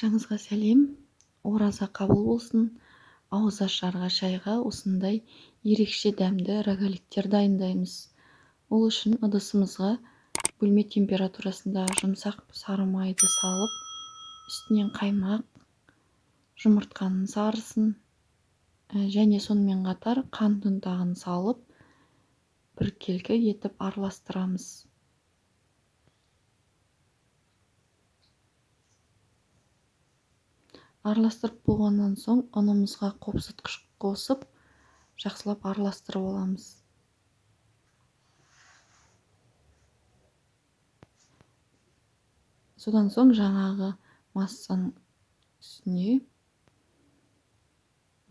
Баршаңызға сәлем, ораза қабыл болсын. Ауызашарға шайға осындай ерекше дәмді рогаликтер дайындаймыз. Ол үшін ыдысымызға бөлме температурасында жұмсақ сары майды салып, үстінен қаймақ, жұмыртқаның сарысын және сонымен қатар қант ұнтағын салып, біркелкі етіп араластырамыз. Араластырып болғаннан соң ұнымызға қопсытқыш қосып, жақсылап араластырып аламыз. Содан соң жаңағы массаның үстіне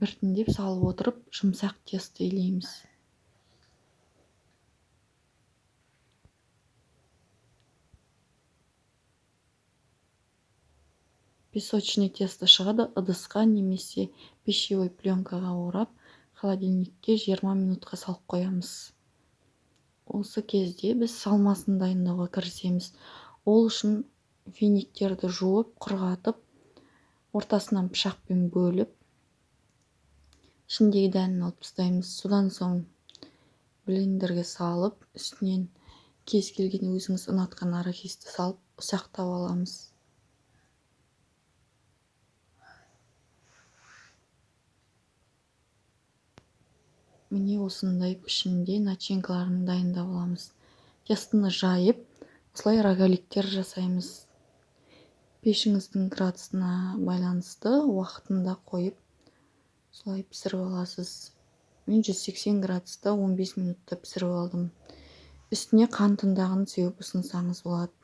біртіндеп салып отырып, жұмсақ тесто илейміз. Песочный тесто шығады, ыдысқа немесе пищевой пленкаға орап, холодильникке 20 минутқа салып қоямыз. Осы кезде біз салмасын дайындауға кірісеміз. Ол үшін финиктерді жуып, құрғатып, ортасынан пышақпен бөліп, ішіндегі дәнін алып тастаймыз. Содан соң блендерге салып, үстінен кез келген өзіңіз ұнатқан арахисті салып, ұсақтап аламыз. Міне осындай пішімде начинкаларын дайындап аламыз. Тестаны жайып, осылай рогаликтер жасаймыз. Пешіңіздің градусына байланысты уақытында қойып, солай пісіріп аласыз. Мен 180 градуста 15 минутта пісіріп алдым. Үстіне қант ұнтағын сеуіп ұсынсаңыз болады.